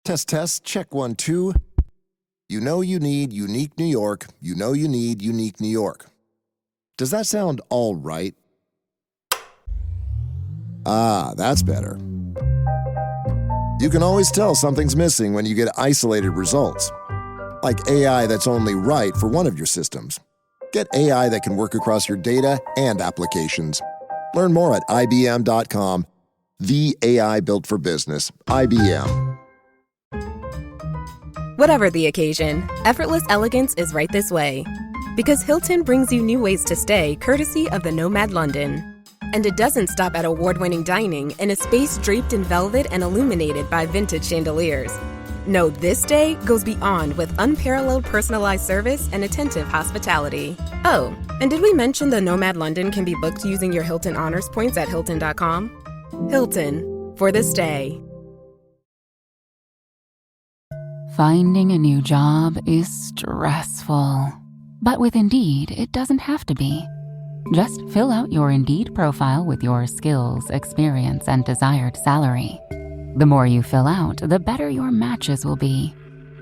Test, test, check 1, 2. You know you need unique New York. You know you need unique New York. Does that sound all right? Ah, that's better. You can always tell something's missing when you get isolated results. Like AI that's only right for one of your systems. Get AI that can work across your data and applications. Learn more at IBM.com. The AI built for business. IBM. Whatever the occasion, effortless elegance is right this way. Because Hilton brings you new ways to stay courtesy of the Nomad London. And it doesn't stop at award-winning dining in a space draped in velvet and illuminated by vintage chandeliers. No, this day goes beyond with unparalleled personalized service and attentive hospitality. Oh, and did we mention the Nomad London can be booked using your Hilton Honors points at Hilton.com? Hilton, for the stay. Finding a new job is stressful. But with Indeed, it doesn't have to be. Just fill out your Indeed profile with your skills, experience, and desired salary. The more you fill out, the better your matches will be.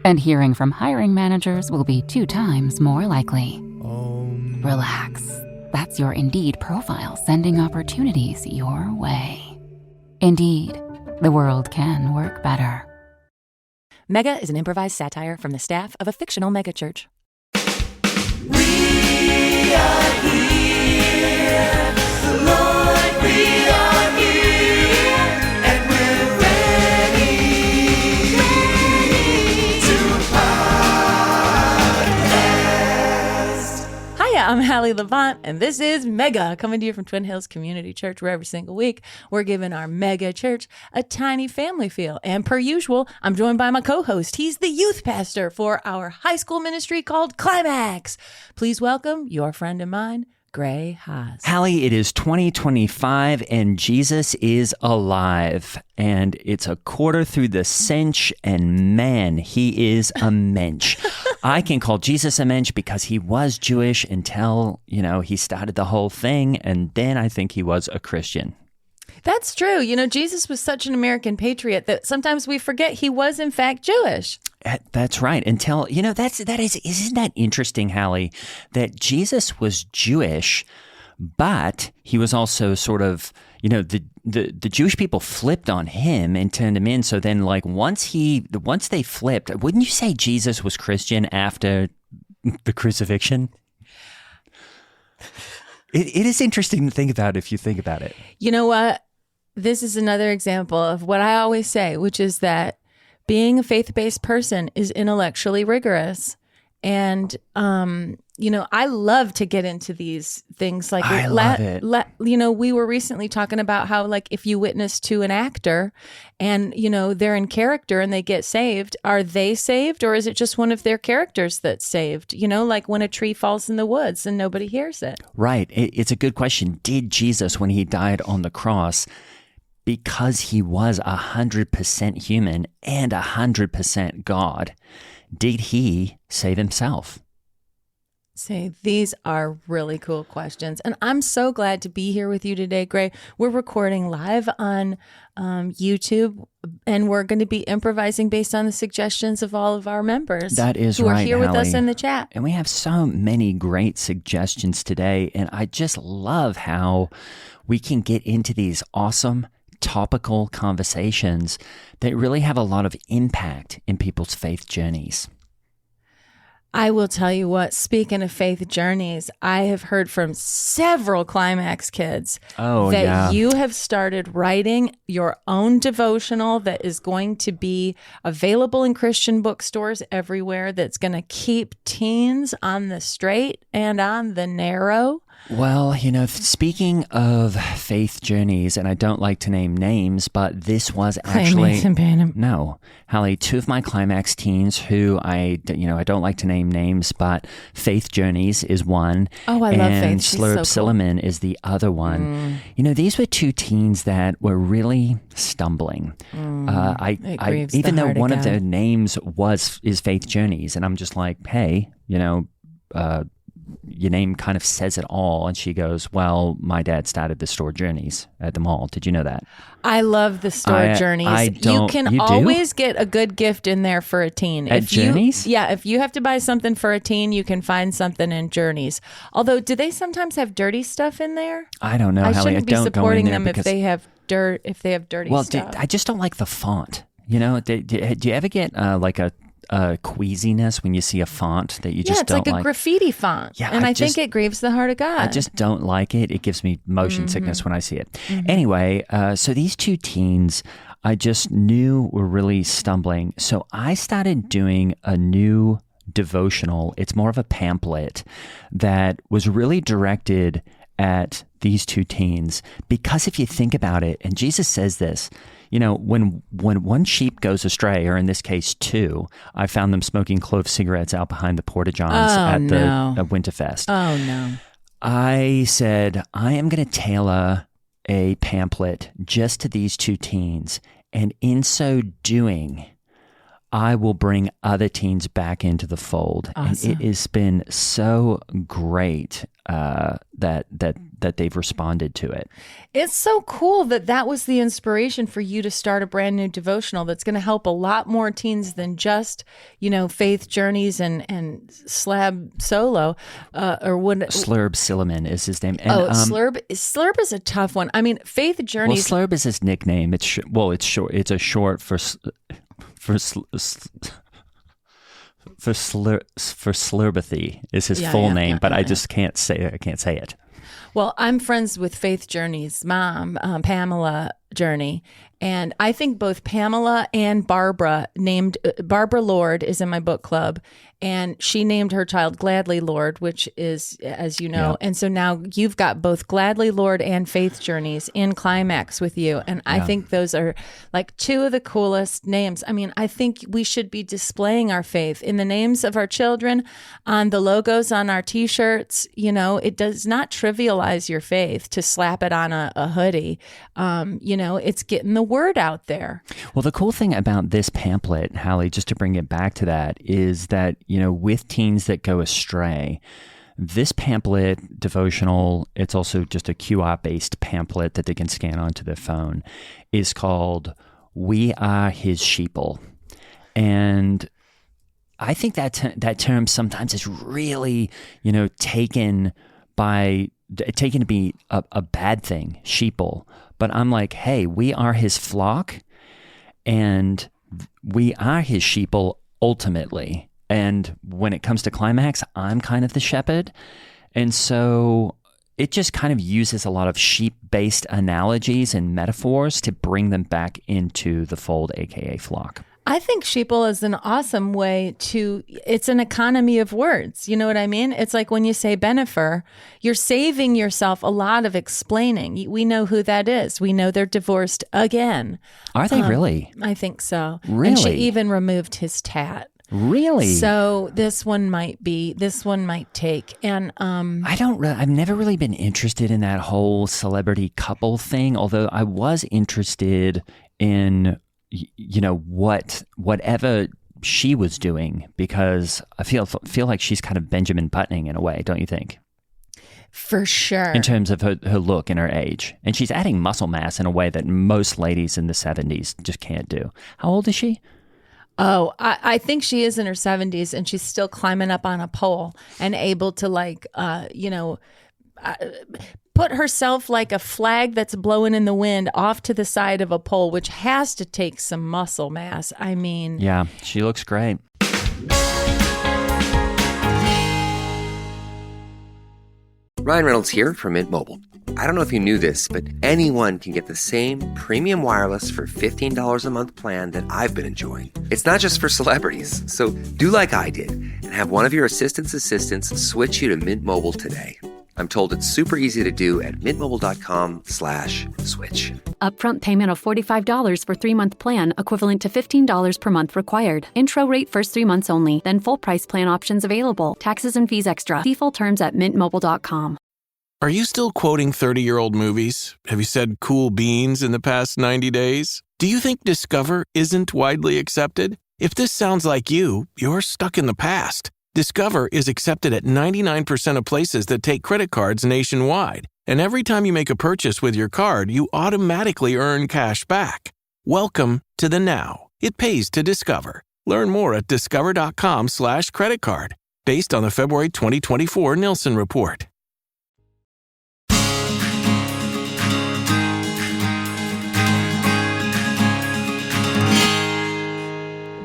And hearing from hiring managers will be 2 times more likely. Relax. That's your Indeed profile sending opportunities your way. Indeed, the world can work better. Mega is an improvised satire from the staff of a fictional megachurch. We are here, the Lord, we are here, and we're ready to podcast. Hiya, I'm Halle Levant, and this is Mega, coming to you from Twin Hills Community Church, where every single week we're giving our mega church a tiny family feel. And per usual, I'm joined by my co-host. He's the youth pastor for our high school ministry called Climax. Please welcome your friend of mine, Gray Haas. Halle, it is 2025 and Jesus is alive. And it's a quarter through the cinch, and man, he is a mensch. I can call Jesus a mensch because he was Jewish until, he started the whole thing. And then I think he was a Christian. That's true. Jesus was such an American patriot that sometimes we forget he was in fact Jewish. That's right. Until, isn't that interesting, Halle, that Jesus was Jewish, but he was also sort of, the Jewish people flipped on him and turned him in. So then once they flipped, wouldn't you say Jesus was Christian after the crucifixion? It is interesting to think about if you think about it. You know what? This is another example of what I always say, which is that being a faith-based person is intellectually rigorous. And, I love to get into these things. I love it. We were recently talking about how, if you witness to an actor and, they're in character and they get saved, are they saved, or is it just one of their characters that's saved? Like when a tree falls in the woods and nobody hears it. Right. It's a good question. Did Jesus, when he died on the cross, because he was 100% human and 100% God, did he save himself? See, these are really cool questions. And I'm so glad to be here with you today, Gray. We're recording live on YouTube, and we're going to be improvising based on the suggestions of all of our members. That is who right, are here with Halle. us in the chat. And we have so many great suggestions today. And I just love how we can get into these awesome topical conversations that really have a lot of impact in people's faith journeys. I will tell you what, speaking of faith journeys, I have heard from several Climax kids that you have started writing your own devotional that is going to be available in Christian bookstores everywhere, that's going to keep teens on the straight and on the narrow. Well, speaking of faith journeys, and I don't like to name names, but this was actually... No. Halle, 2 of my Climax teens who I don't like to name names, but Faith Journeys is one. Oh, I love Faith. And She's Slurp so cool. Silliman is the other one. These were 2 teens that were really stumbling. Even though one of their names is Faith Journeys, and I'm just like, hey, your name kind of says it all. And she goes, well, my dad started the store Journeys at the mall. Did you know that? I love the store Journeys. You can always get a good gift in there for a teen. At Journeys? If you have to buy something for a teen, you can find something in Journeys. Although, do they sometimes have dirty stuff in there? I don't know, I Halle. shouldn't be supporting them if they have dirty stuff. I just don't like the font. Do you ever get like a queasiness when you see a font that you just don't like? Yeah, it's like a graffiti font. Yeah, and I think it grieves the heart of God. I just don't like it. It gives me motion sickness when I see it. Anyway, so these two teens I just knew were really stumbling. So I started doing a new devotional. It's more of a pamphlet that was really directed at these two teens. Because if you think about it, and Jesus says this, when one sheep goes astray, or in this case two, I found them smoking clove cigarettes out behind the Porta-Johns the Winterfest. Oh, no. I said, I am going to tailor a pamphlet just to these two teens. And in so doing, I will bring other teens back into the fold. Awesome. And it has been so great that they've responded to it. It's so cool that was the inspiration for you to start a brand new devotional that's going to help a lot more teens than just, Faith Journeys and Slab Solo or what. Slurb Silliman is his name. And, Slurb is a tough one. I mean, Faith Journeys. Well, Slurb is his nickname. It's short. It's a short for Slurbathy is his full name, but I just can't say it. Well, I'm friends with Faith Journey's mom, Pamela Journey, and I think both Pamela and Barbara Lord is in my book club, and she named her child Gladly Lord, which is, as you know, and so now you've got both Gladly Lord and Faith Journeys in Climax with you, and I think those are like two of the coolest names. I mean, I think we should be displaying our faith in the names of our children, on the logos on our T-shirts. It does not trivialize your faith to slap it on a hoodie. It's getting the word out there. Well, the cool thing about this pamphlet, Halle, just to bring it back to that, is that, with teens that go astray, this pamphlet devotional, it's also just a QR-based pamphlet that they can scan onto their phone, is called We Are His Sheeple. And I think that term sometimes is really, taken to be a bad thing, sheeple. But I'm like, hey, we are his flock, and we are his sheeple ultimately. And when it comes to Climax, I'm kind of the shepherd. And so it just kind of uses a lot of sheep-based analogies and metaphors to bring them back into the fold, aka flock. I think sheeple is an awesome way it's an economy of words. You know what I mean? It's like when you say Benifer, you're saving yourself a lot of explaining. We know who that is. We know they're divorced again. Are they really? I think so. Really? And she even removed his tat. Really? So this one might take. And I've never really been interested in that whole celebrity couple thing, although I was interested in whatever she was doing, because I feel like she's kind of Benjamin Buttoning in a way, don't you think? For sure. In terms of her look and her age. And she's adding muscle mass in a way that most ladies in the 70s just can't do. How old is she? Oh, I think she is in her 70s, and she's still climbing up on a pole and able to put herself like a flag that's blowing in the wind off to the side of a pole, which has to take some muscle mass. I mean... Yeah, she looks great. Ryan Reynolds here from Mint Mobile. I don't know if you knew this, but anyone can get the same premium wireless for $15 a month plan that I've been enjoying. It's not just for celebrities. So do like I did and have one of your assistants switch you to Mint Mobile today. I'm told it's super easy to do at mintmobile.com/switch. Upfront payment of $45 for 3-month plan, equivalent to $15 per month required. Intro rate first 3 months only, then full price plan options available. Taxes and fees extra. See full terms at mintmobile.com. Are you still quoting 30-year-old movies? Have you said cool beans in the past 90 days? Do you think Discover isn't widely accepted? If this sounds like you, you're stuck in the past. Discover is accepted at 99% of places that take credit cards nationwide. And every time you make a purchase with your card, you automatically earn cash back. Welcome to the now. It pays to Discover. Learn more at discover.com/credit card, based on the February 2024 Nielsen report.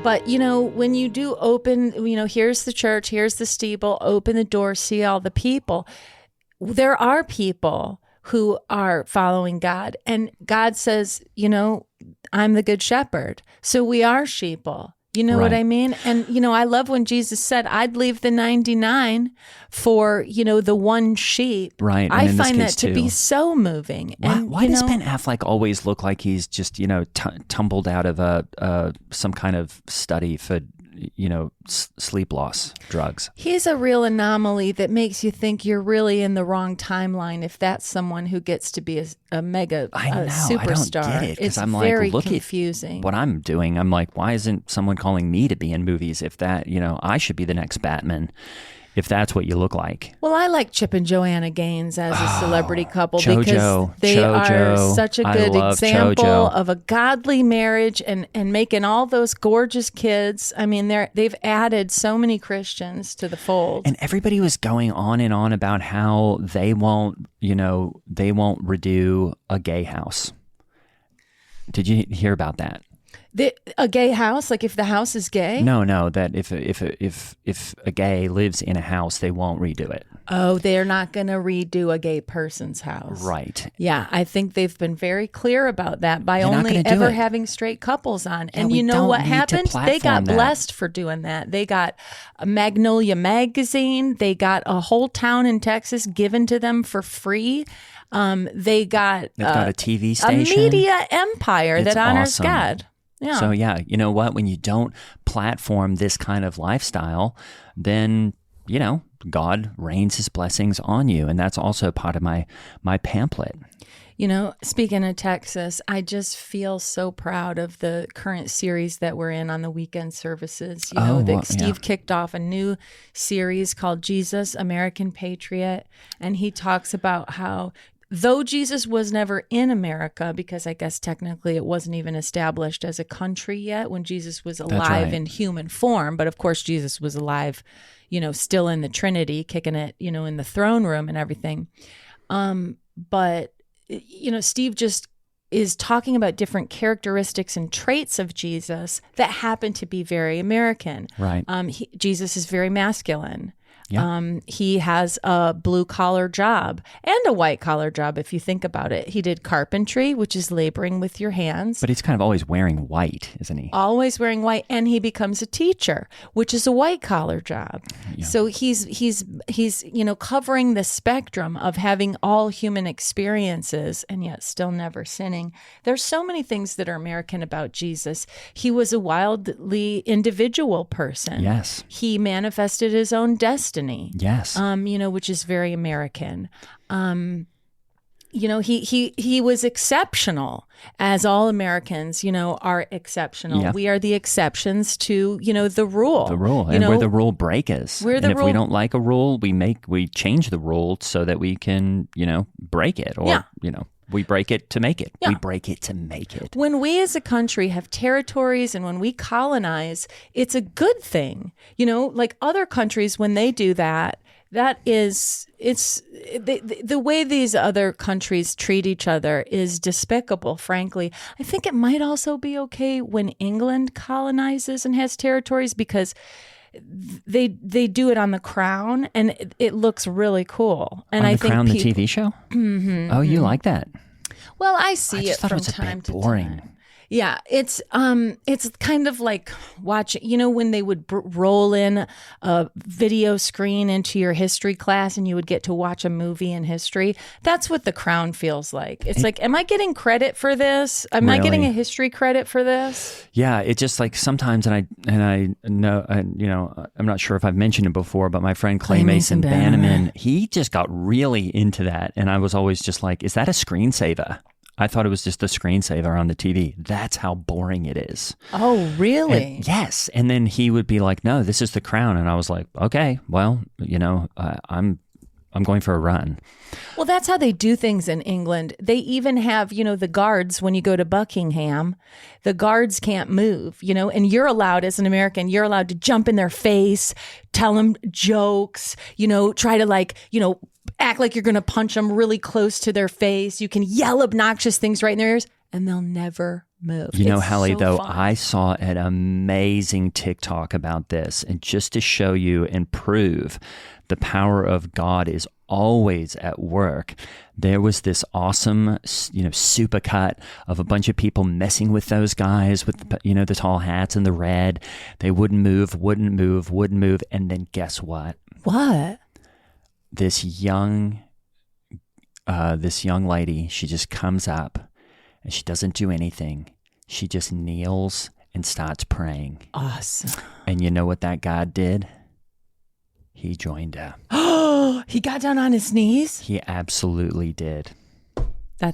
But, when you do open, here's the church, here's the steeple, open the door, see all the people. There are people who are following God. And God says, I'm the good shepherd. So we are sheeple. You know what I mean? And, I love when Jesus said, I'd leave the 99 for, the one sheep. Right. I find that to be so moving. Why does Ben Affleck always look like he's just, tumbled out of some kind of study for, sleep loss drugs? He's a real anomaly that makes you think you're really in the wrong timeline if that's someone who gets to be a mega superstar. I don't get it, because I'm very like, look confusing. At what I'm doing. I'm like, why isn't someone calling me to be in movies if that, I should be the next Batman if that's what you look like. Well, I like Chip and Joanna Gaines as a celebrity couple because they Chojo. are such a good example of a godly marriage and making all those gorgeous kids. I mean, they've added so many Christians to the fold. And everybody was going on and on about how they won't redo a gay house. Did you hear about that? A gay house, like if the house is gay? No, that if a gay lives in a house, they won't redo it. Oh, they're not going to redo a gay person's house. Right. Yeah, I think they've been very clear about that by only ever having straight couples on. And you know what happened? They got blessed for doing that. They got a Magnolia magazine. They got a whole town in Texas given to them for free. They've got a TV station, a media empire that honors God. Yeah. So you know what? When you don't platform this kind of lifestyle, then God rains His blessings on you, and that's also part of my pamphlet. Speaking of Texas, I just feel so proud of the current series that we're in on the weekend services. Steve kicked off a new series called Jesus, American Patriot, and he talks about how, though Jesus was never in America, because I guess technically it wasn't even established as a country yet when Jesus was alive in human form. But of course, Jesus was alive, still in the Trinity, kicking it, in the throne room and everything. But Steve just is talking about different characteristics and traits of Jesus that happen to be very American. Right. Jesus is very masculine. Yeah. He has a blue-collar job and a white-collar job, if you think about it. He did carpentry, which is laboring with your hands. But he's kind of always wearing white, isn't he? Always wearing white, and he becomes a teacher, which is a white-collar job. Yeah. So he's covering the spectrum of having all human experiences and yet still never sinning. There's so many things that are American about Jesus. He was a wildly individual person. Yes. He manifested his own destiny. Yes. Which is very American. He was exceptional, as all Americans, are exceptional. Yeah. We are the exceptions to, the rule. The rule. And we're the rule breakers. If we don't like a rule, we change the rule so that we can, break it or, we break it to make it. Yeah. We break it to make it. When we as a country have territories and when we colonize, it's a good thing. Like other countries, when they do that, the way these other countries treat each other is despicable, frankly. I think it might also be okay when England colonizes and has territories because they do it on The Crown, and it looks really cool. And I think Crown, the TV show. Mm-hmm, oh, you like that? Well, I see it from time to time. Yeah, it's kind of like watching, when they would roll in a video screen into your history class and you would get to watch a movie in history. That's what The Crown feels like. It's like, am I getting credit for this? Am I getting a history credit for this? Yeah, it's just like sometimes, and I know, I'm not sure if I've mentioned it before, but my friend Clay Mason Bannerman, he just got really into that, and I was always just like, is that a screensaver? I thought it was just the screensaver on the TV. That's how boring it is. Oh, really? And, yes. And then he would be like, no, this is The Crown. And I was like, okay, well, I'm going for a run. Well, that's how they do things in England. They even have, the guards when you go to Buckingham, the guards can't move, and you're allowed as an American, you're allowed to jump in their face, tell them jokes, try to act like you're going to punch them really close to their face. You can yell obnoxious things right in their ears and they'll never move. Halle, so though, fun. I saw an amazing TikTok about this. And just to show you and prove the power of God is always at work, there was this awesome, supercut of a bunch of people messing with those guys with, the tall hats and the red. They wouldn't move. And then guess what? What? This young lady, she just comes up and she doesn't do anything. She just kneels and starts praying. Awesome. And you know what that God did? He joined her. Oh, he got down on his knees? He absolutely did.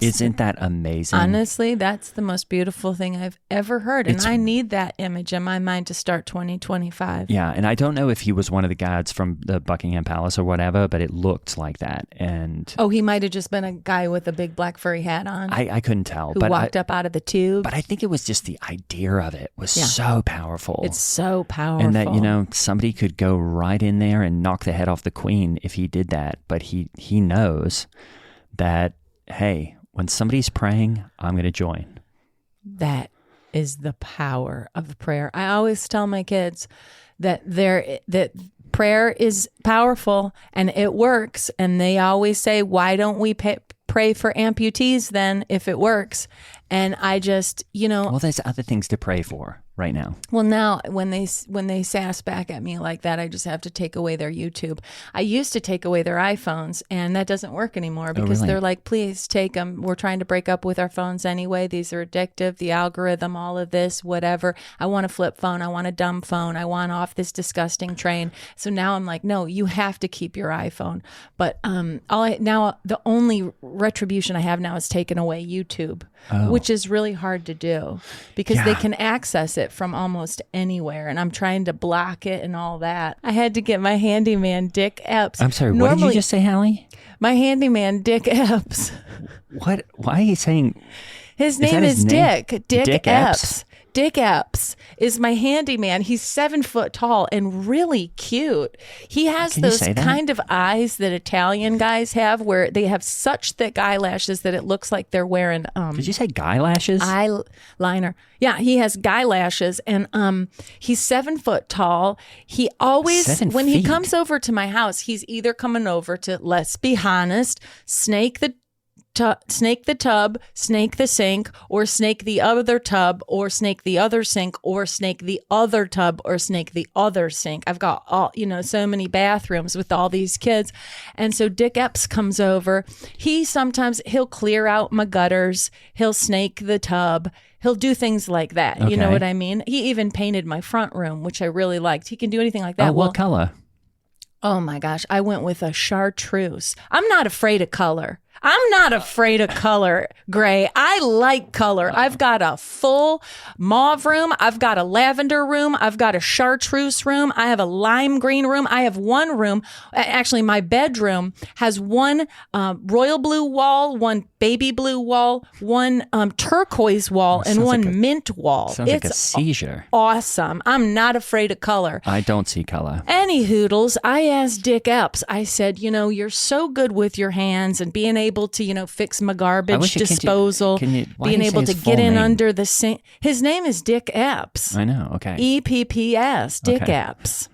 Isn't that amazing? Honestly, that's the most beautiful thing I've ever heard. And I need that image in my mind to start 2025. Yeah. And I don't know if he was one of the guards from the Buckingham Palace or whatever, but it looked like that. And he might have just been a guy with a big black furry hat on. I couldn't tell. Who walked up out of the tube. But I think it was just the idea of it was so powerful. It's so powerful. And that, somebody could go right in there and knock the head off the queen if he did that. But he knows that, hey, when somebody's praying, I'm going to join. That is the power of prayer. I always tell my kids that prayer is powerful and it works. And they always say, why don't we pray for amputees then if it works? And I just, Well, there's other things to pray for right now. Well, now when they sass back at me like that, I just have to take away their YouTube. I used to take away their iPhones, and that doesn't work anymore because they're like, please take them. We're trying to break up with our phones anyway. These are addictive. The algorithm, all of this, whatever. I want a flip phone. I want a dumb phone. I want off this disgusting train. So now I'm like, no, you have to keep your iPhone. But the only retribution I have now is taking away YouTube, which is really hard to do because they can access it from almost anywhere, and I'm trying to block it and all that. I had to get my handyman Dick Epps. I'm sorry, what did you just say, Halle? My handyman Dick Epps. What? Why are you saying? His name is Dick. Dick Epps. Dick Epps is my handyman. He's 7 foot tall and really cute. He has those kind of eyes that Italian guys have where they have such thick eyelashes that it looks like they're wearing... Did you say guy lashes? Eyeliner. Yeah, he has guy lashes and he's 7 foot tall. He always, when he comes over to my house, he's either coming over to, let's be honest, snake the tub, snake the sink, or snake the other tub, or snake the other sink, or snake the other tub, or snake the other sink. I've got so many bathrooms with all these kids. And so Dick Epps comes over. He'll clear out my gutters. He'll snake the tub. He'll do things like that. Okay. You know what I mean? He even painted my front room, which I really liked. He can do anything like that. Oh, what color? Oh my gosh. I went with a chartreuse. I'm not afraid of color. Gray. I like color. I've got a full mauve room. I've got a lavender room. I've got a chartreuse room. I have a lime green room. I have one room. Actually, my bedroom has one royal blue wall, one baby blue wall, one turquoise wall, and one mint wall. Sounds like a seizure. Awesome. I'm not afraid of color. I don't see color. Any hoodles, I asked Dick Epps, I said, you're so good with your hands and being able to, fix my garbage disposal, being able to get in under the sink. His name is Dick Epps. I know. Okay. EPPS, Dick Epps.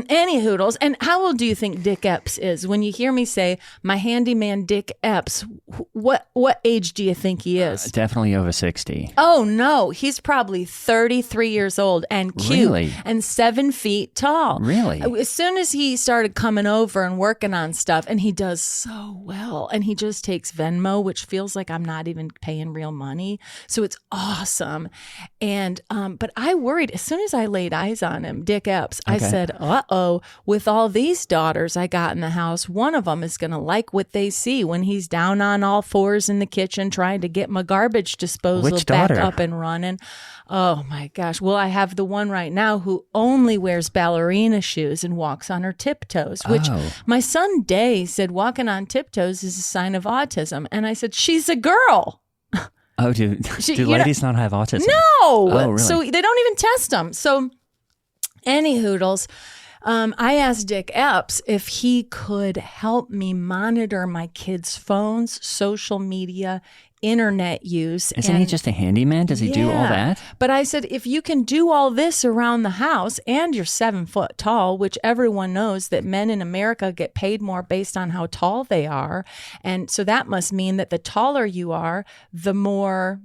Any hoodles. And how old do you think Dick Epps is? When you hear me say my handyman Dick Epps, what age do you think he is? Definitely over 60. Oh no, he's probably 33 years old and cute and 7 feet tall. Really? As soon as he started coming over and working on stuff, and he does so well, and he just takes Venmo, which feels like I'm not even paying real money. So it's awesome. And but I worried as soon as I laid eyes on him, Dick Epps, I said, with all these daughters I got in the house, one of them is going to like what they see when he's down on all fours in the kitchen trying to get my garbage disposal back up and running. Oh my gosh. Well, I have the one right now who only wears ballerina shoes and walks on her tiptoes, which my son Day said walking on tiptoes is a sign of autism. And I said, she's a girl. Oh, do ladies not have autism? No. Oh, really? So they don't even test them. So any hoodles, I asked Dick Epps if he could help me monitor my kids' phones, social media, internet use. Isn't he just a handyman? Does he do all that? But I said, if you can do all this around the house and you're 7 foot tall, which everyone knows that men in America get paid more based on how tall they are. And so that must mean that the taller you are, the more,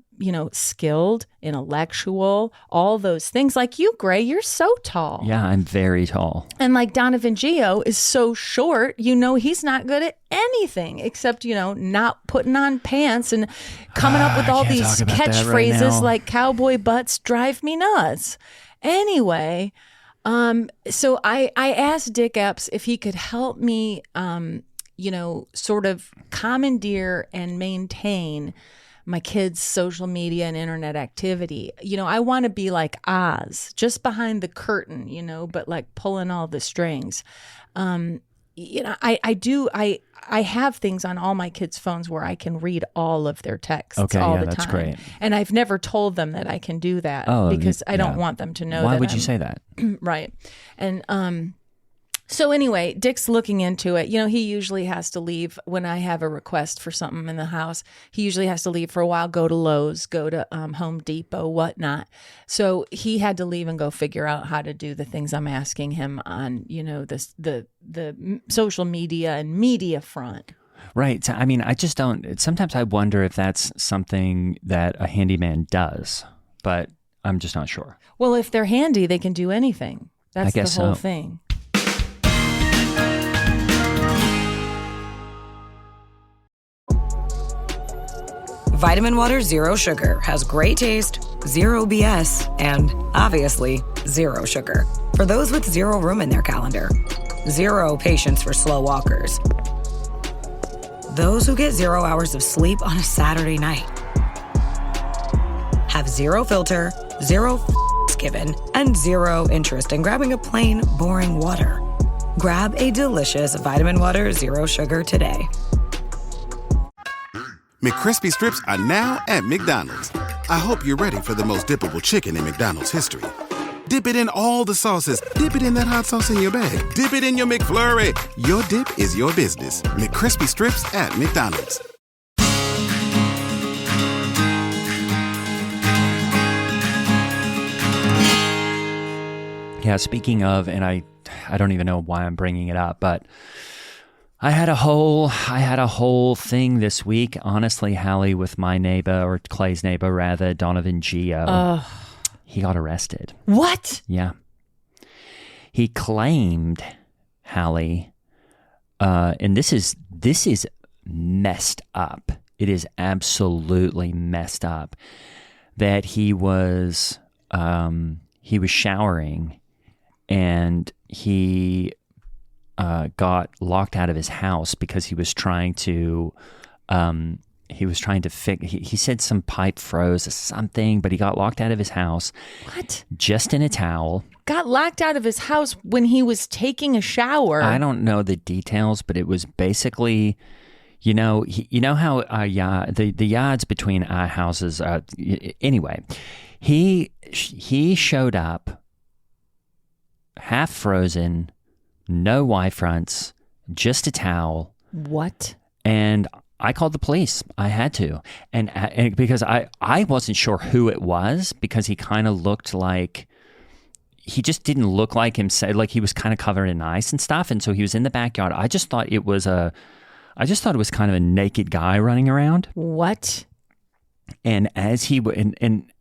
skilled, intellectual, all those things. Like you, Gray, you're so tall. Yeah, I'm very tall. And like Donovan Gio is so short, he's not good at anything except, not putting on pants and coming up with all these catchphrases like cowboy butts drive me nuts. Anyway, so I asked Dick Epps if he could help me, sort of commandeer and maintain my kids' social media and internet activity. I want to be like Oz, just behind the curtain, but like pulling all the strings. I have things on all my kids' phones where I can read all of their texts all the time. That's great. And I've never told them that I can do that because I don't want them to know that. Why would you say that? Right. And so anyway, Dick's looking into it. He usually has to leave when I have a request for something in the house. He usually has to leave for a while, go to Lowe's, go to Home Depot, whatnot. So he had to leave and go figure out how to do the things I'm asking him on, the social media and media front. Right. I mean, I just don't. Sometimes I wonder if that's something that a handyman does, but I'm just not sure. Well, if they're handy, they can do anything. That's the whole thing. Vitamin Water Zero Sugar has great taste, zero BS, and obviously zero sugar. For those with zero room in their calendar, zero patience for slow walkers, those who get 0 hours of sleep on a Saturday night, have zero filter, zero given, and zero interest in grabbing a plain, boring water. Grab a delicious Vitamin Water Zero Sugar today. McCrispy strips are now at McDonald's. I hope you're ready for the most dippable chicken in McDonald's history. Dip it in all the sauces. Dip it in that hot sauce in your bag. Dip it in your McFlurry. Your dip is your business. McCrispy strips at McDonald's. Yeah, speaking of, and I don't even know why I'm bringing it up, but I had a whole thing this week, honestly, Halle, with my neighbor, or Clay's neighbor rather, Donovan Gio. He got arrested. What? Yeah. He claimed, Halle, and this is messed up. It is absolutely messed up, that he was showering and he got locked out of his house because he was trying to fix. He said some pipe froze or something, but he got locked out of his house. What? Just in a towel. Got locked out of his house when he was taking a shower. I don't know the details, but it was basically, how the yards between our houses are. Anyway, he showed up half frozen. No Y-fronts, just a towel. What? And I called the police. I had to. And because I wasn't sure who it was, because he kind of looked like, he just didn't look like himself, like he was kind of covered in ice and stuff. And so he was in the backyard. I just thought it was kind of a naked guy running around. What? And as he and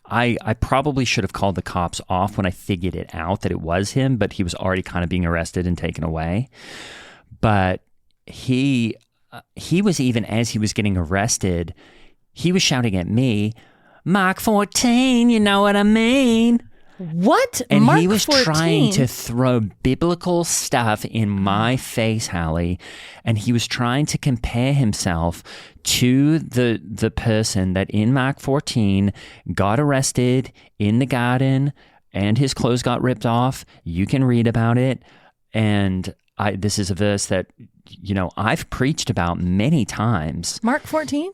I probably should have called the cops off when I figured it out that it was him, but he was already kind of being arrested and taken away. But he was, even as he was getting arrested, he was shouting at me, Mark 14, you know what I mean? What? And Mark he was 14? trying to throw biblical stuff in my face, Halle, and he was trying to compare himself to the person that in Mark 14 got arrested in the garden and his clothes got ripped off. You can read about it. And this is a verse that, I've preached about many times. Mark 14?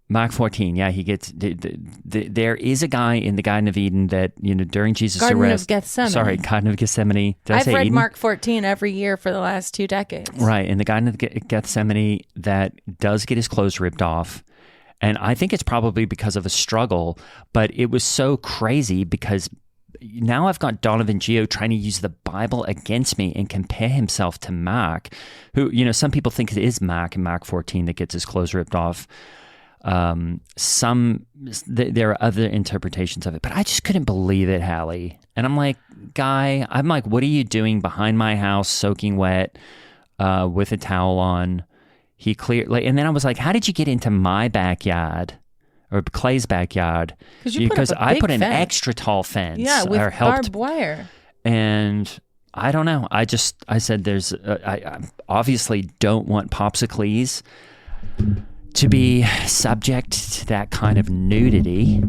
Mark 14, yeah, he gets. There is a guy in the Garden of Eden that during Jesus' Garden arrest. of Gethsemane. Sorry, Garden of Gethsemane. Did I I've say read Eden? Mark 14 every year for the last 2 decades. Right, in the Garden of Gethsemane, that does get his clothes ripped off, and I think it's probably because of a struggle. But it was so crazy because now I've got Donovan Geo trying to use the Bible against me and compare himself to Mark, who some people think it is Mark in Mark 14 that gets his clothes ripped off. There are other interpretations of it, but I just couldn't believe it, Halle. And I'm like, what are you doing behind my house, soaking wet, with a towel on? And then I was like, how did you get into my backyard or Clay's backyard? Because I put an extra tall fence. Yeah, with barbed wire. And I don't know. I said I obviously don't want popsicles to be subject to that kind of nudity.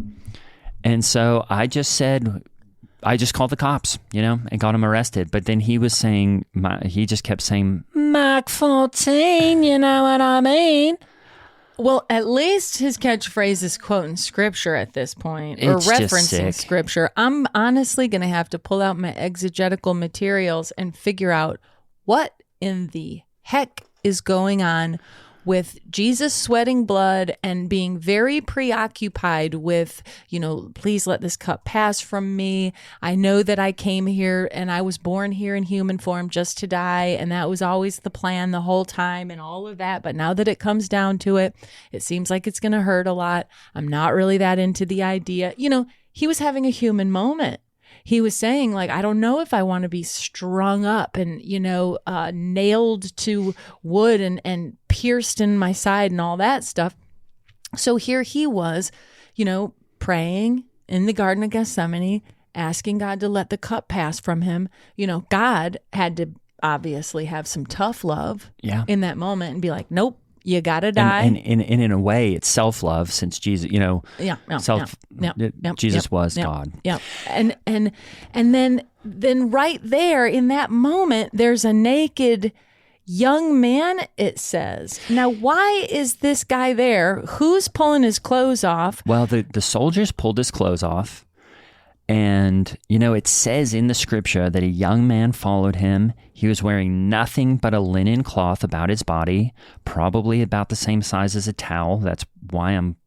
And so I just called the cops, and got him arrested. But then he was saying, he just kept saying, Mark 14, you know what I mean? Well, at least his catchphrase is quoting scripture at this point, or It's just referencing sick. scripture. I'm honestly going to have to pull out my exegetical materials and figure out what in the heck is going on with Jesus sweating blood and being very preoccupied with, please let this cup pass from me. I know that I came here and I was born here in human form just to die. And that was always the plan the whole time and all of that. But now that it comes down to it, it seems like it's going to hurt a lot. I'm not really that into the idea. He was having a human moment. He was saying, I don't know if I want to be strung up and, nailed to wood and pierced in my side and all that stuff. So here he was, praying in the Garden of Gethsemane, asking God to let the cup pass from him. God had to obviously have some tough love in that moment and be like, nope. You gotta die, and in a way, it's self-love, since Jesus, Jesus was God. Yeah, and then right there in that moment, there's a naked young man. It says, now, why is this guy there? Who's pulling his clothes off? Well, the soldiers pulled his clothes off. And, it says in the scripture that a young man followed him. He was wearing nothing but a linen cloth about his body, probably about the same size as a towel. That's why I'm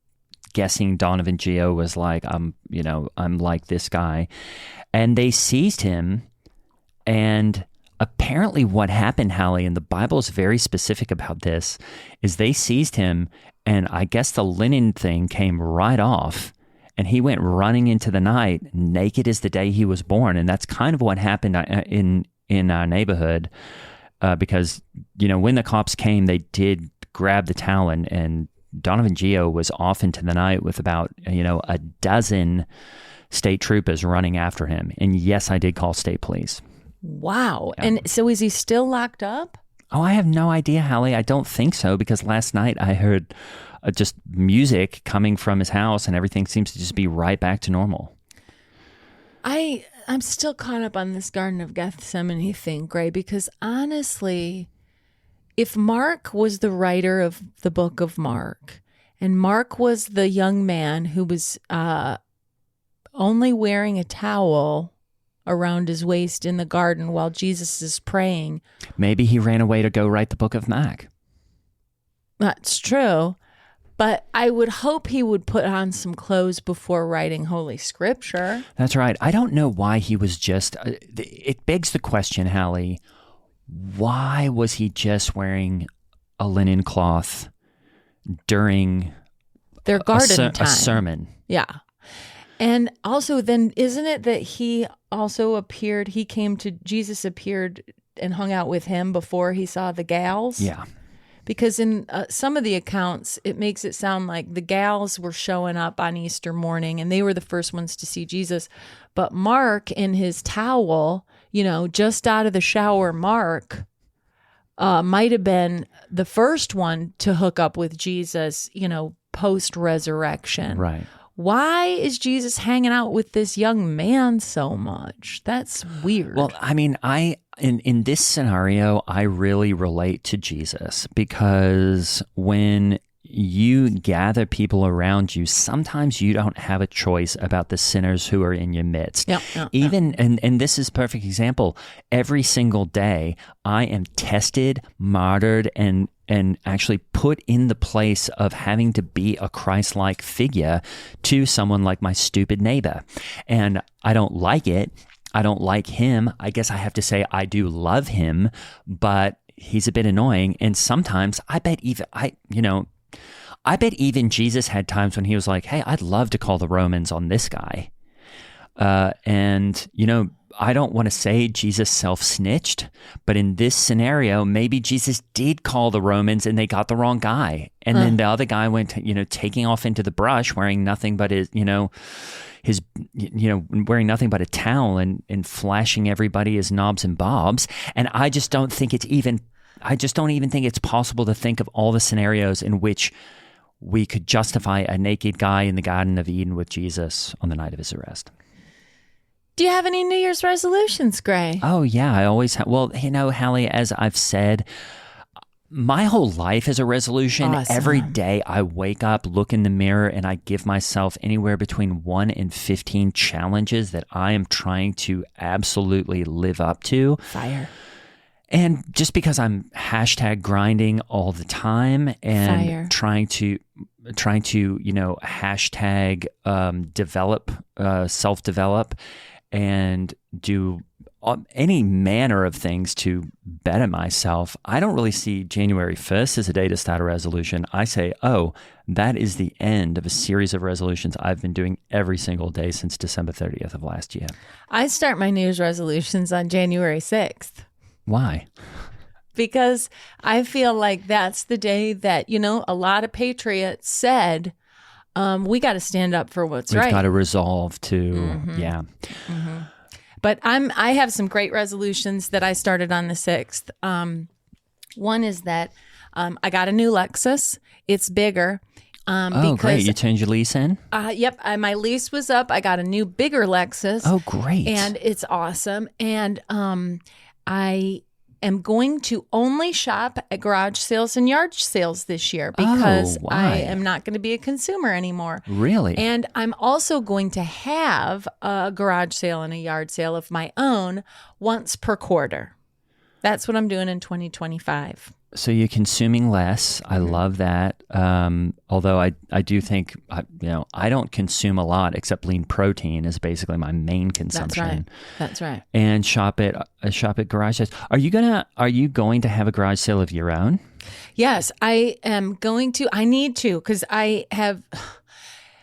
guessing Donovan Geo was like, I'm like this guy. And they seized him. And apparently what happened, Halle, and the Bible is very specific about this, is they seized him, and I guess the linen thing came right off. And he went running into the night, naked as the day he was born. And that's kind of what happened in our neighborhood, because, when the cops came, they did grab the towel, and Donovan Geo was off into the night with about, a dozen state troopers running after him. And yes, I did call state police. Wow. Yeah. And so is he still locked up? Oh, I have no idea, Halle. I don't think so, because last night I heard just music coming from his house, and everything seems to just be right back to normal. I'm still caught up on this Garden of Gethsemane thing, Gray, because honestly, if Mark was the writer of the book of Mark, and Mark was the young man who was only wearing a towel around his waist in the garden while Jesus is praying. Maybe he ran away to go write the book of Mark. That's true. But I would hope he would put on some clothes before writing Holy Scripture. That's right. I don't know why he was just... it begs the question, Halle, why was he just wearing a linen cloth during their garden time? A sermon? Yeah. And also then, isn't it that he also appeared, Jesus appeared and hung out with him before he saw the gals? Yeah. Because in some of the accounts, it makes it sound like the gals were showing up on Easter morning and they were the first ones to see Jesus. But Mark, in his towel, just out of the shower, Mark might have been the first one to hook up with Jesus, post-resurrection. Right. Why is Jesus hanging out with this young man so much? That's weird. Well, I mean, in this scenario, I really relate to Jesus, because when you gather people around you, sometimes you don't have a choice about the sinners who are in your midst. And this is a perfect example. Every single day, I am tested, martyred, and actually put in the place of having to be a Christ-like figure to someone like my stupid neighbor. And I don't like it. I don't like him. I guess I have to say I do love him, but he's a bit annoying. And sometimes I bet even Jesus had times when he was like, hey, I'd love to call the Romans on this guy. I don't want to say Jesus self-snitched, but in this scenario, maybe Jesus did call the Romans and they got the wrong guy. And then the other guy went, taking off into the brush, wearing nothing but wearing nothing but a towel and flashing everybody as knobs and bobs. And I just don't even think it's possible to think of all the scenarios in which we could justify a naked guy in the Garden of Eden with Jesus on the night of his arrest. Do you have any New Year's resolutions, Gray? Oh, yeah, I always have. Well, Halle, as I've said, my whole life is a resolution. Awesome. Every day I wake up, look in the mirror, and I give myself anywhere between 1 and 15 challenges that I am trying to absolutely live up to. Fire. And just because I'm #grinding all the time and trying to hashtag develop, self-develop, and do any manner of things to better myself, I don't really see January 1st as a day to start a resolution. I say, oh, that is the end of a series of resolutions I've been doing every single day since December 30th of last year. I start my New Year's resolutions on January 6th. Why? Because I feel like that's the day that, a lot of patriots said, we got to stand up for what's right. We've got to resolve to, Mm-hmm. But I have some great resolutions that I started on the 6th. One is that I got a new Lexus. It's bigger. Great. You turned your lease in? Yep. My lease was up. I got a new, bigger Lexus. Oh, great. And it's awesome. And I am going to only shop at garage sales and yard sales this year because I am not going to be a consumer anymore. Really? And I'm also going to have a garage sale and a yard sale of my own once per quarter. That's what I'm doing in 2025. So you're consuming less. I love that. Although I do think, I don't consume a lot except lean protein is basically my main consumption. That's right. And shop at garage sales. Are you going to have a garage sale of your own? Yes, I am going to. I need to because I have.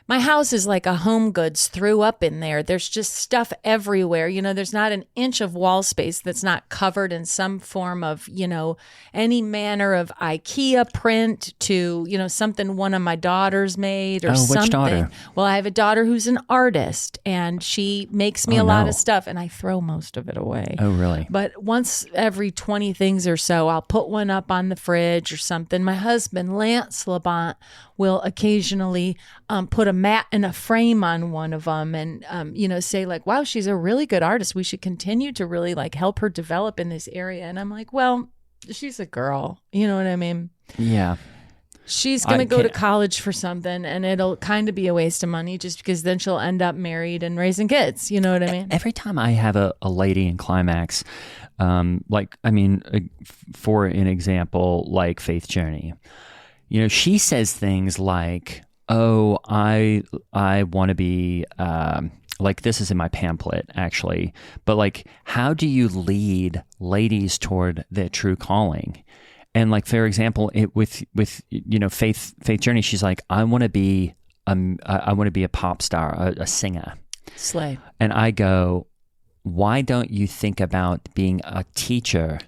My house is like a Home Goods threw up in there. There's just stuff everywhere. There's not an inch of wall space that's not covered in some form of, any manner of IKEA print to, something one of my daughters made or something. Which daughter? Well, I have a daughter who's an artist and she makes me a lot of stuff and I throw most of it away. Oh, really? But once every 20 things or so, I'll put one up on the fridge or something. My husband, Lance Labont, will occasionally put a mat and a frame on one of them and, say like, wow, she's a really good artist. We should continue to really like help her develop in this area. And I'm like, well, she's a girl. You know what I mean? Yeah. She's going to go to college for something and it'll kind of be a waste of money just because then she'll end up married and raising kids. You know what I mean? Every time I have a lady in Climax, for an example, like Faith Journey, she says things like, oh, I want to be, like this is in my pamphlet actually, but like, how do you lead ladies toward their true calling? And like, for example, with Faith Journey, she's like, I want to be a pop star, a singer. Slay. And I go, why don't you think about being a teacher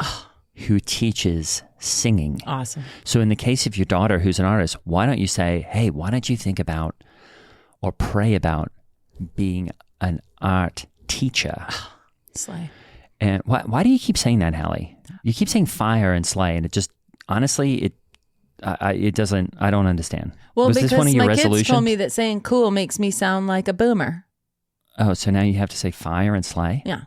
who teaches singing. Awesome. So in the case of your daughter who's an artist, why don't you say, hey, why don't you think about or pray about being an art teacher? Slay. And why do you keep saying that, Halle? You keep saying fire and slay, and it just, honestly, it doesn't, I don't understand. Well, Was because this one of your my kids resolutions? told me that saying cool makes me sound like a boomer. Oh, so now you have to say fire and slay? Yeah.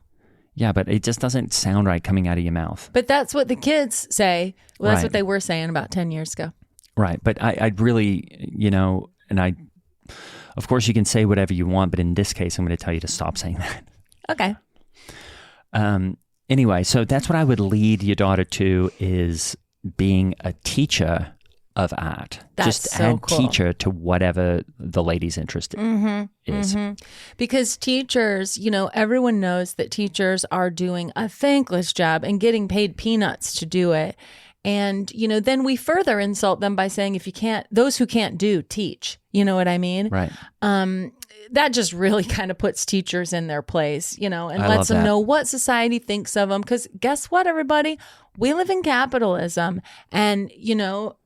Yeah, but it just doesn't sound right coming out of your mouth. But that's what the kids say. Well, that's Right. what they were saying about 10 years ago. Right. But I'd really, of course you can say whatever you want, but in this case, I'm going to tell you to stop saying that. Okay. Anyway, so that's what I would lead your daughter to, is being a teacher of art. That's Just so add cool. teacher to whatever the lady's interest is. Because teachers, everyone knows that teachers are doing a thankless job and getting paid peanuts to do it. And, then we further insult them by saying, those who can't do, teach. You know what I mean? Right. That just really kind of puts teachers in their place, and I lets love them that. know what society thinks of them. Because guess what, everybody? We live in capitalism. And,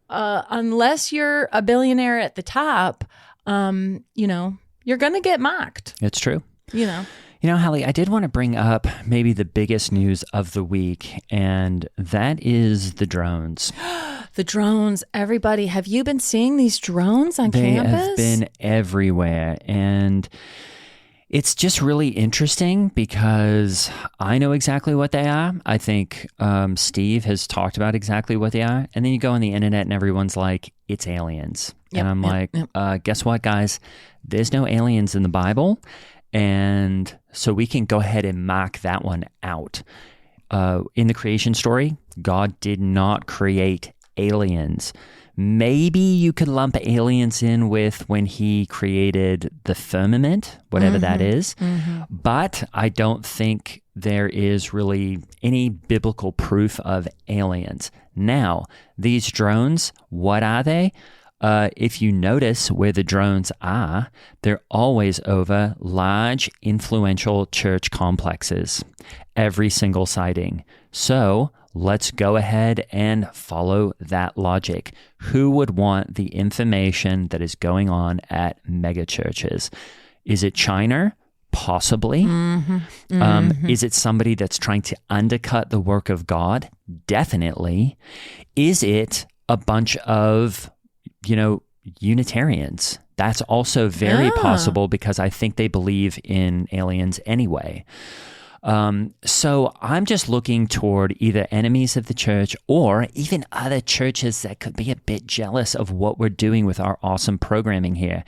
unless you're a billionaire at the top, you're going to get mocked, It's true. you know. Halle, I did want to bring up maybe the biggest news of the week, and that is the drones. The drones, everybody. Have you been seeing these drones on They campus? have been everywhere, and it's just really interesting because I know exactly what they are. I think Steve has talked about exactly what they are, and then you go on the internet and everyone's like, it's aliens. Yep, and I'm yep. Guess what, guys? There's no aliens in the Bible, and so we can go ahead and mark that one out. In the creation story, God did not create aliens. Maybe you could lump aliens in with when he created the firmament, whatever that is. But I don't think there is really any biblical proof of aliens. Now, these drones, what are they? If you notice where the drones are, they're always over large, influential church complexes, every single sighting. So let's go ahead and follow that logic. Who would want the information that is going on at mega churches? Is it China? Possibly. Is it somebody that's trying to undercut the work of God? Definitely. Is it a bunch of Unitarians? That's also very possible because I think they believe in aliens anyway. So I'm just looking toward either enemies of the church or even other churches that could be a bit jealous of what we're doing with our awesome programming here.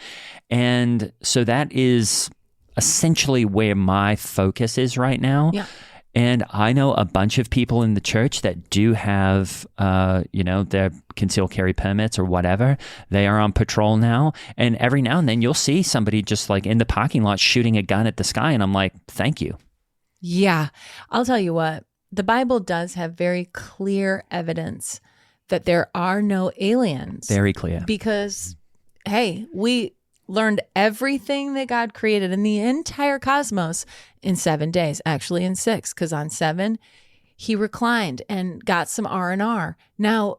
And so that is essentially where my focus is right now. Yeah. And I know a bunch of people in the church that do have, their concealed carry permits or whatever. They are on patrol now. And every now and then you'll see somebody just like in the parking lot shooting a gun at the sky. And I'm like, thank you. Yeah. I'll tell you what, the Bible does have very clear evidence that there are no aliens. Very clear. Because, hey, we learned everything that God created in the entire cosmos in 7 days, actually in 6, because on 7, he reclined and got some R&R. Now,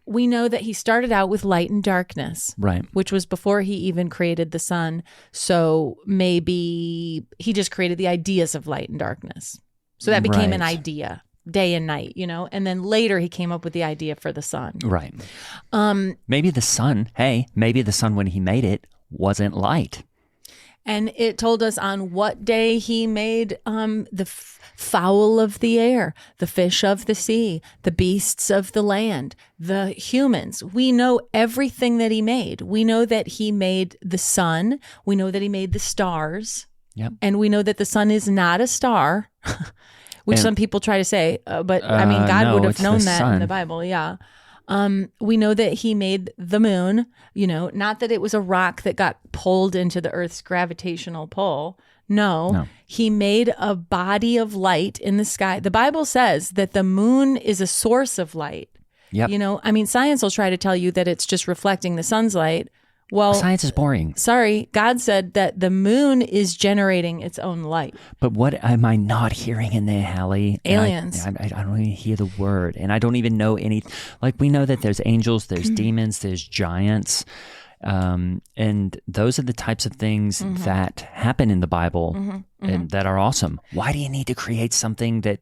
we know that he started out with light and darkness, Right. which was before he even created the sun. So maybe he just created the ideas of light and darkness. So that became an Right. idea, day and night, and then later he came up with the idea for the sun. Right. Maybe the sun, when he made it, wasn't light. And it told us on what day he made the fowl of the air, the fish of the sea, the beasts of the land, the humans. We know everything that he made. We know that he made the sun. We know that he made the stars. Yep. And we know that the sun is not a star, which some people try to say. But I mean, God no, would have it's the known that in sun. the Bible. Yeah. We know that he made the moon, not that it was a rock that got pulled into the Earth's gravitational pull. No, he made a body of light in the sky. The Bible says that the moon is a source of light. Yep. Science will try to tell you that it's just reflecting the sun's light. Well, science is boring. Sorry, God said that the moon is generating its own light. But what am I not hearing in there, Halle? Aliens. I don't even hear the word, and I don't even know any. Like, we know that there's angels, there's demons, there's giants, and those are the types of things that happen in the Bible and that are awesome. Why do you need to create something that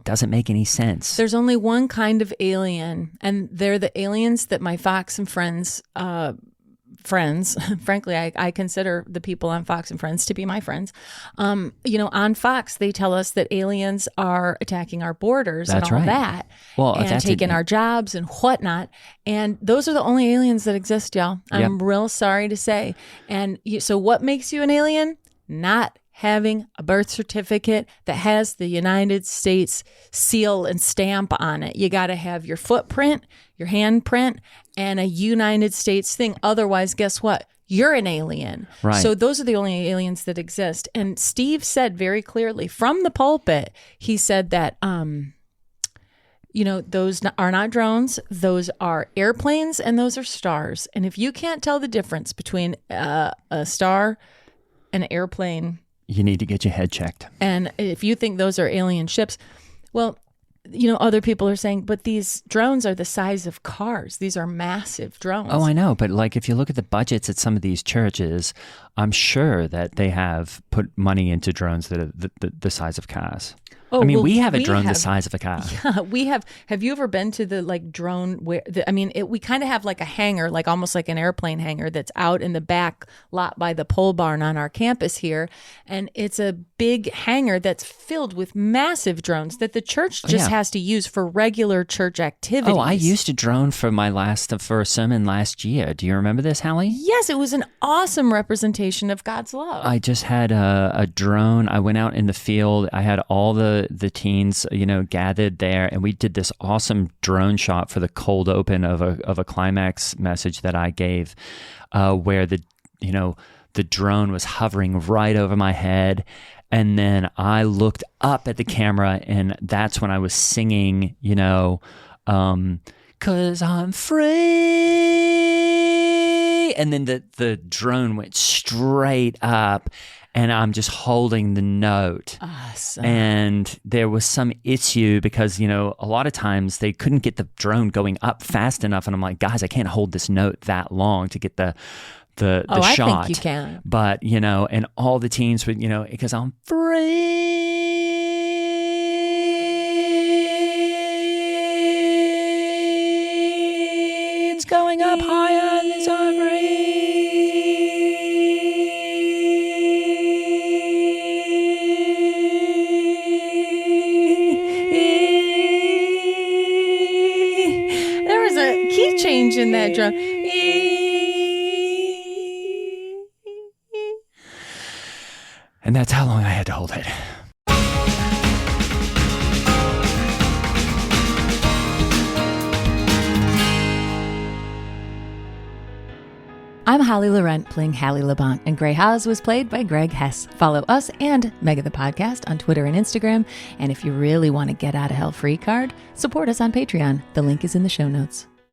doesn't make any sense? There's only one kind of alien, and they're the aliens that my Fox and Friends frankly, I consider the people on Fox and Friends to be my friends. On Fox, they tell us that aliens are attacking our borders and all that, and taking our jobs and whatnot. And those are the only aliens that exist, y'all. I'm real sorry to say. And so what makes you an alien? Not having a birth certificate that has the United States seal and stamp on it. You got to have your footprint, your handprint, and a United States thing. Otherwise, guess what? You're an alien. Right. So those are the only aliens that exist. And Steve said very clearly from the pulpit, he said that, those are not drones. Those are airplanes and those are stars. And if you can't tell the difference between a star and an airplane, you need to get your head checked. And if you think those are alien ships, well, other people are saying, but these drones are the size of cars. These are massive drones. Oh, I know. But like, if you look at the budgets at some of these churches, I'm sure that they have put money into drones that are the size of cars. Oh, I mean, we have a drone the size of a car. Yeah, we have. Have you ever been to the drone where? We kind of have like a hangar, like almost like an airplane hangar that's out in the back lot by the pole barn on our campus here, and it's a big hangar that's filled with massive drones that the church just has to use for regular church activities. Oh, I used a drone for a sermon last year. Do you remember this, Halle? Yes, it was an awesome representation of God's love. I just had a drone. I went out in the field. I had all the teens, gathered there, and we did this awesome drone shot for the cold open of a climax message that I gave, where the drone was hovering right over my head, and then I looked up at the camera, and that's when I was singing, 'cause I'm free, and then the drone went straight up. And I'm just holding the note. Awesome. And there was some issue because, a lot of times they couldn't get the drone going up fast enough. And I'm like, guys, I can't hold this note that long to get the shot. I think you can. But, and all the teens would, because I'm free. It's going up higher. It's I'm free. Change in that drum. And that's how long I had to hold it. I'm Holly Laurent playing Hallie Labont, and Grey Haas was played by Greg Hess. Follow us and Mega the Podcast on Twitter and Instagram. And if you really want to get out of hell free card, support us on Patreon. The link is in the show notes.